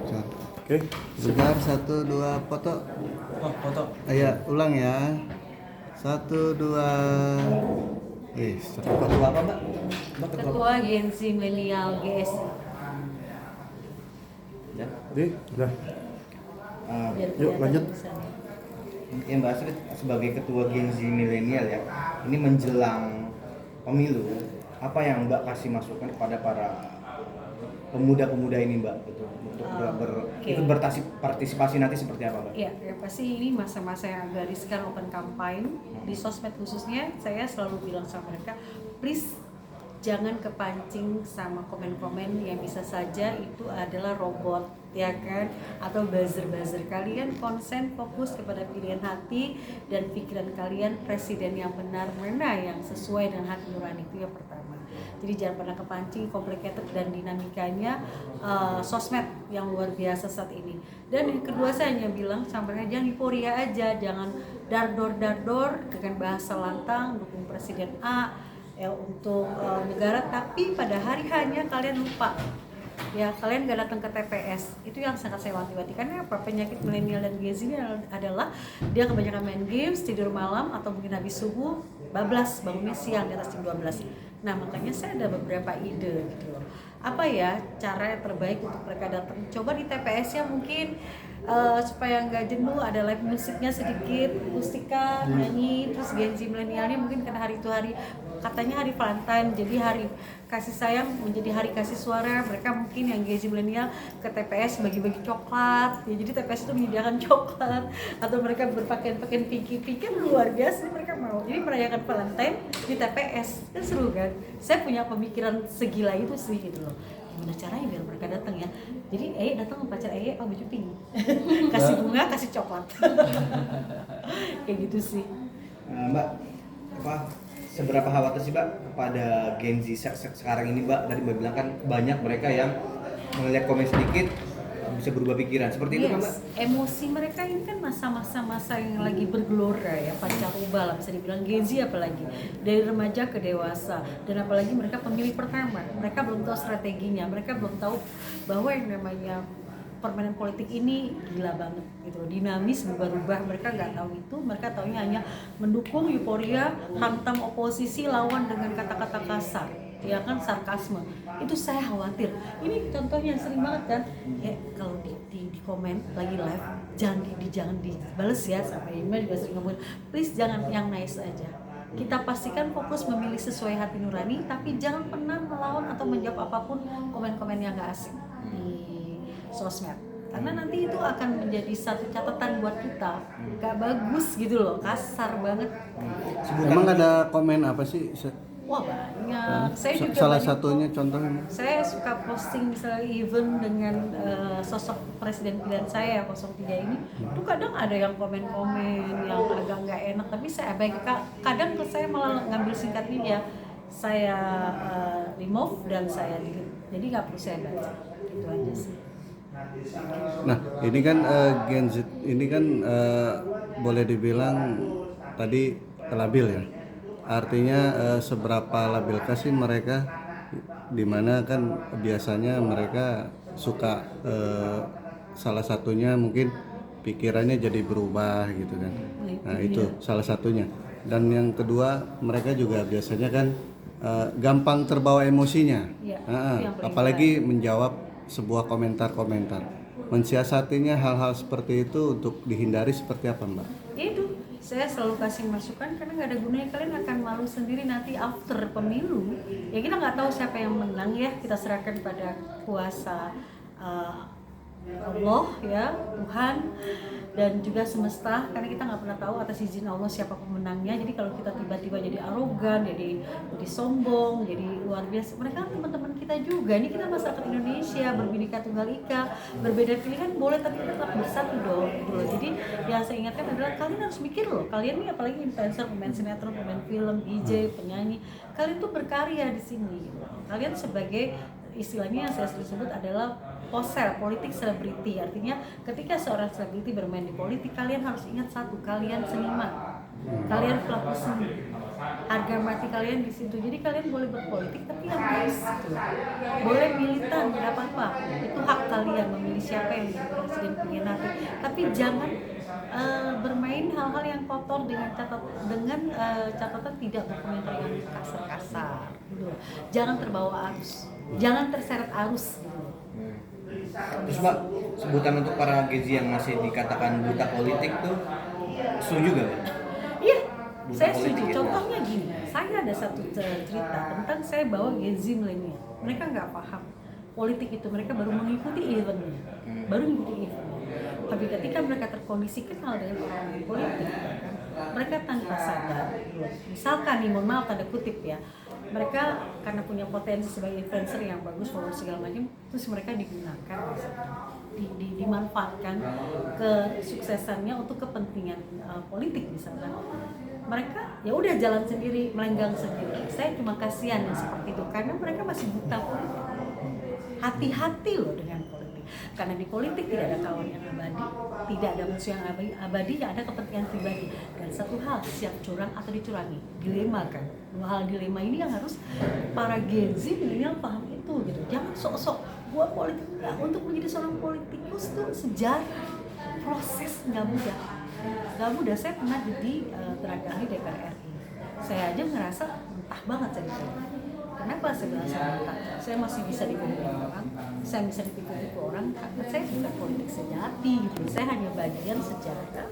Oke. Sebentar, 1, 2, foto. Oh, foto. Ayo, ulang ya. 1, 2. Ketua apa, Mbak? Mbak ketua apa? Ketua Gen Z Milenial GSI. Ya. Udah. Biar Yuk, kelihatan lanjut. tulisannya. Ya Mbak Astrid sebagai ketua Gen Z milenial ya, ini menjelang pemilu, apa yang Mbak kasih masukan kepada para pemuda-pemuda ini Mbak, gitu, untuk Oke. ikut berpartisipasi nanti seperti apa Mbak? Ya pasti ini masa-masa yang agak riskan open campaign di sosmed khususnya. Saya selalu bilang sama mereka, please jangan kepancing sama komen-komen yang bisa saja itu adalah robot, ya kan, atau buzzer-buzzer. Kalian konsen fokus kepada pilihan hati dan pikiran kalian, presiden yang benar, mana yang sesuai dengan hati nurani, itu yang pertama. Jadi jangan pernah kepancing complicated dan dinamikanya sosmed yang luar biasa saat ini. Dan yang kedua, saya hanya bilang sama mereka, jangan euforia aja, jangan dardor dengan bahasa lantang dukung presiden A ya untuk negara, tapi pada hari hanya kalian lupa ya, kalian gak datang ke TPS. Itu yang sangat saya wanti-wanti. Karena apa? Penyakit milenial dan Gen Z ini adalah dia kebanyakan main games, tidur malam, atau mungkin habis subuh bablas, bangunnya siang di atas jam 12. Nah makanya saya ada beberapa ide gitu loh, apa ya cara yang terbaik untuk mereka datang. Coba di TPS ya mungkin supaya nggak jenuh, ada live musiknya sedikit, akustika, nyanyi. Terus Gen Z milenialnya mungkin karena hari itu hari, katanya hari Valentine, jadi hari kasih sayang menjadi hari kasih suara. Mereka mungkin yang Gen Z milenial ke TPS bagi-bagi coklat ya, jadi TPS itu menyediakan coklat, atau mereka berpakaian-pakaian pinky luar biasa, mereka mau jadi merayakan Valentine di TPS, kan seru kan. Saya punya pemikiran segila itu sih gitu loh, gimana caranya biar mereka datang ya. Jadi datang sama pacar baju pink kasih bunga, kasih coklat kayak gitu sih. Mbak, seberapa khawatir sih Mbak kepada Gen Z sekarang ini Mbak? Tadi Mbak bilang kan banyak mereka yang melihat komen sedikit bisa berubah pikiran, seperti itu kan Mbak? Emosi mereka ini kan masa yang lagi bergelora ya, pancaroba lah bisa dibilang, Gen Z apalagi dari remaja ke dewasa, dan apalagi mereka pemilih pertama, mereka belum tahu strateginya, mereka belum tahu bahwa yang namanya permainan politik ini gila banget gitu, dinamis, berubah-ubah. Mereka nggak tahu itu, mereka taunya hanya mendukung euforia, hantam oposisi, lawan dengan kata-kata kasar, ya kan, sarkasme. Itu saya khawatir. Ini contohnya sering banget kan, ya kalau di komen lagi live jangan dibales ya, sampai email juga sering ngomong, please jangan yang nice aja. Kita pastikan fokus memilih sesuai hati nurani, tapi jangan pernah melawan atau menjawab apapun komen-komen yang gak asik di sosmed, karena nanti itu akan menjadi satu catatan buat kita, gak bagus gitu loh, kasar banget. Emang ada komen apa sih? Wah banyak. Saya juga Salah banyak satunya contohnya. saya suka posting misalnya even dengan sosok presiden pilihan saya 03 ini, tuh kadang ada yang komen-komen yang agak nggak enak, tapi saya abaikan. Kadang saya malah ngambil singkatnya ya, saya remove dan saya delete, jadi nggak perlu saya baca, itu aja sih. Nah, ini kan Gen Z ini kan boleh dibilang tadi labil ya. Artinya seberapa labilkah sih mereka, dimana kan biasanya mereka suka salah satunya mungkin pikirannya jadi berubah gitu kan. Nah itu salah satunya. Dan yang kedua, mereka juga biasanya kan gampang terbawa emosinya. Ya, Apalagi menjawab sebuah komentar-komentar. Mensiasatinya hal-hal seperti itu untuk dihindari seperti apa Mbak? Itu saya selalu kasih masukan, karena nggak ada gunanya, kalian akan malu sendiri nanti after pemilu ya. Kita nggak tahu siapa yang menang ya, kita serahkan pada kuasa Allah ya, Tuhan dan juga semesta, karena kita nggak pernah tahu atas izin Allah siapa pemenangnya. Jadi kalau kita tiba-tiba jadi arogan, jadi sombong, jadi luar biasa, mereka kan teman-teman kita juga. Ini kita masyarakat Indonesia, berbhinneka tunggal ika, berbeda pilihan boleh, tapi kita tetap bersatu dong gitu loh. Jadi yang saya ingatkan adalah kalian harus mikir loh, kalian nih apalagi influencer, pemain sinetron, pemain film, DJ, penyanyi, kalian tuh berkarya di sini gitu. Kalian sebagai, istilahnya yang saya sebut adalah posel, politik selebriti. Artinya ketika seorang selebriti bermain di politik, kalian harus ingat satu, kalian seniman, kalian pelaku seni. harga mati kalian di situ. Jadi kalian boleh berpolitik tapi yang nice gitu. Boleh militan, tidak apa-apa. Itu hak kalian memilih siapa yang jadi presiden pilihan nanti. Tapi jangan bermain hal-hal yang kotor dengan catatan tidak berkomentar yang kasar-kasar gitu. Jangan terbawa arus, jangan terseret arus gitu. Terus Mbak, sebutan untuk para Gen Z yang masih dikatakan buta politik tuh setuju gak Mbak? Iya, Buta saya politik setuju. ya? Contohnya gini, saya ada satu cerita tentang saya bawa Gen Z milenial. Mereka nggak paham politik itu, mereka baru mengikuti eventnya, Tapi ketika mereka terkondisi kenal dengan orang politik, kan, mereka tanpa sadar, misalkan nih, mohon maaf tanda kutip ya, mereka karena punya potensi sebagai influencer yang bagus, follower segala macam, terus mereka digunakan, dimanfaatkan kesuksesannya untuk kepentingan politik misalkan. Mereka ya udah jalan sendiri, melenggang sendiri. Saya cuma kasihan yang seperti itu karena mereka masih buta politik. Hati-hati loh dengan politik, karena di politik tidak ada kawan yang abadi, tidak ada musuh yang abadi, tidak ada kepentingan pribadi. Dan satu hal, siap curang atau dicurangi, dilema kan. Dua hal dilema ini yang harus para Gen Z milenial paham itu gitu. Jangan sok-sok gua politik enggak. Untuk menjadi seorang politikus itu sejarah, proses nggak mudah. Saya pernah jadi tenaga ahli DPR RI. Saya aja ngerasa entah banget saya politik. Kenapa saya bilang saya mentah? Saya masih bisa dibohongin orang, saya bisa ditipu-tipu orang, karena saya bukan politik sejati gitu. Saya hanya bagian sejarah.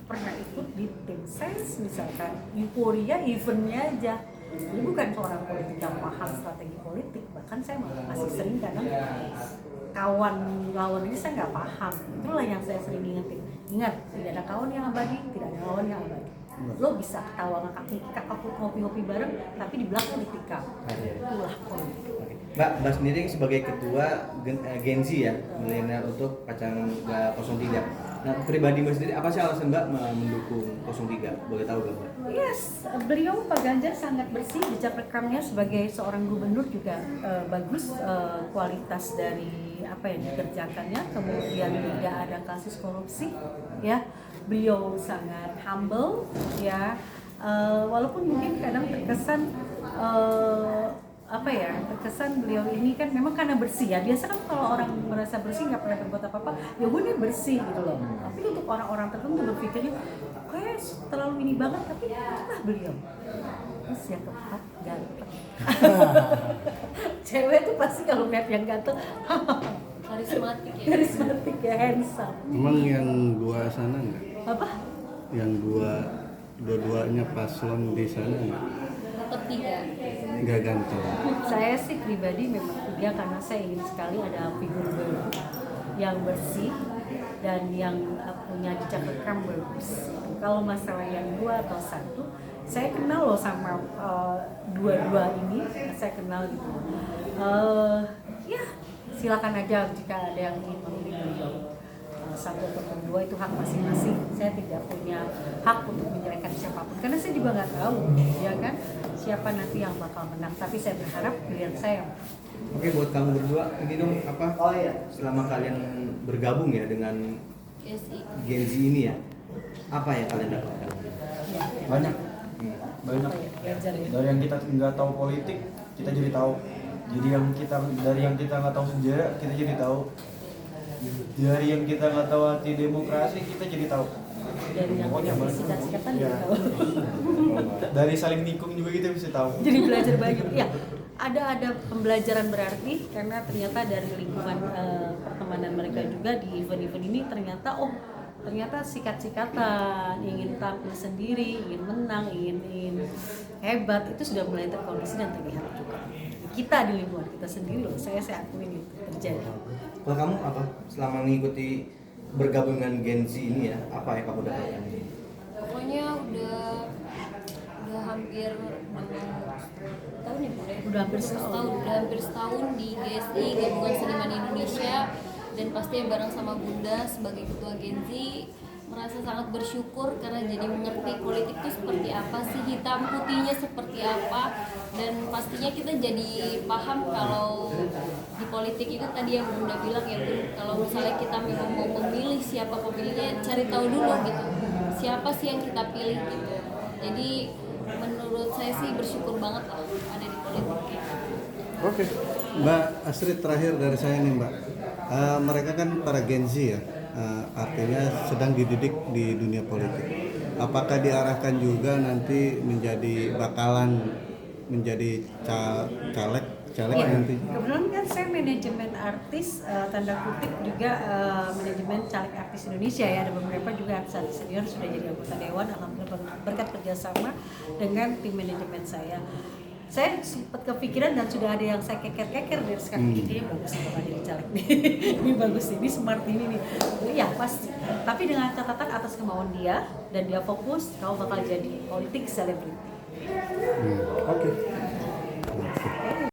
Pernah ikut di tim ses misalkan, euforia eventnya aja. Jadi bukan seorang politik yang paham strategi politik, bahkan saya masih sering kadang kawan lawan ini saya nggak paham. Itulah yang saya sering ingetin. Ingat, tidak ada kawan yang abadi, tidak ada lawan yang abadi. Lo bisa ketawa ngakak aku ngopi-ngopi bareng, tapi di belakang ditikam. Itulah politik. Mbak sendiri sebagai ketua Gen Z ya, milenial untuk Kacang 03. Nah, pribadi Mbak sendiri, apa sih alasan Mbak mendukung 03? Boleh tahu gak Mbak? Yes, beliau Pak Ganjar sangat bersih, jejak rekamnya sebagai seorang gubernur juga bagus, kualitas dari apa yang dikerjakannya, kemudian tidak ada kasus korupsi, ya. Beliau sangat humble, ya. Walaupun mungkin kadang terkesan terkesan beliau ini kan memang karena bersih ya. Biasa kan kalau orang merasa bersih nggak pernah berbuat apa-apa, ya gue ini bersih gitu loh. Tapi untuk orang-orang tertentu berpikirnya kayak terlalu ini banget, tapi itulah beliau. Terus yang keempat, ganteng. Cewek tuh pasti kalau lihat yang ganteng karismatik ya, handsome. Emang yang dua sana nggak? Apa? Yang dua-duanya paslon di sana nggak? Nggak ganteng. Saya sih pribadi memang tiga karena saya ingin sekali ada figur baru yang bersih dan yang punya jejak rekam bagus. Kalau masalah yang dua atau satu, saya kenal loh sama dua-dua ini, saya kenal gitu. Ya silakan aja jika ada yang ingin memilih beliau. Satu atau dua itu hak masing-masing. Saya tidak punya hak untuk menjelekkan siapapun karena saya juga nggak tahu, ya kan, siapa nanti yang bakal menang. Tapi saya berharap pilihan saya. Oke, buat kamu berdua, ini dong apa? Selama kalian bergabung ya dengan Gen Z ini ya, apa yang kalian dapatkan? Banyak. Banyak. Belajar ya. Dari yang kita nggak tahu politik, kita jadi tahu. Jadi dari yang kita nggak tahu sejarah, kita jadi tahu. Dari yang kita nggak tahu arti demokrasi, kita jadi tahu. Dari yang Pokoknya kita banyak. sikat-sikatan Ya. juga tahu. Dari saling nikung juga kita bisa tahu. Jadi belajar banyak. Ya, ada pembelajaran berarti karena ternyata dari lingkungan pertemanan mereka juga di event-event ini ternyata sikat-sikatan, ingin tampil sendiri, ingin menang, ingin hebat, itu sudah mulai terkondisi dan terlihat juga. Kita di lingkungan kita sendiri loh, saya akuin itu terjadi. Kalau kamu apa? Selama mengikuti bergabung dengan Gen Z ini ya, apa yang kamu dapatkan? Pokoknya udah hampir tahun ya Bu? Udah hampir setahun. Udah hampir setahun di GSI Gabungan Seniman Indonesia, dan pastinya bareng sama Bunda sebagai ketua Gen Z merasa sangat bersyukur karena jadi mengerti politik itu seperti apa sih, hitam putihnya seperti apa, dan pastinya kita jadi paham kalau di politik itu tadi yang Bunda bilang ya Bun, kalau misalnya kita memang mau memilih siapa pemilihnya, cari tahu dulu gitu siapa sih yang kita pilih gitu. Jadi menurut saya sih bersyukur banget lah ada di politik. Oke, Mbak Astrid, terakhir dari saya nih Mbak. Mereka kan para Gen Z ya, artinya sedang dididik di dunia politik. Apakah diarahkan juga nanti bakalan menjadi caleg Iya, nanti? kebetulan kan saya manajemen artis, tanda kutip juga manajemen caleg artis Indonesia ya. Ada beberapa juga artis senior sudah jadi anggota dewan, alhamdulillah berkat kerjasama dengan tim manajemen saya. Saya sempat kepikiran dan sudah ada yang saya keker-keker dari sekarang, ini bagus nih kalau jadi caleg nih. Ini bagus, ini smart ini nih. Ya pasti. Tapi dengan catatan atas kemauan dia dan dia fokus, kau bakal jadi politik selebriti. Oke.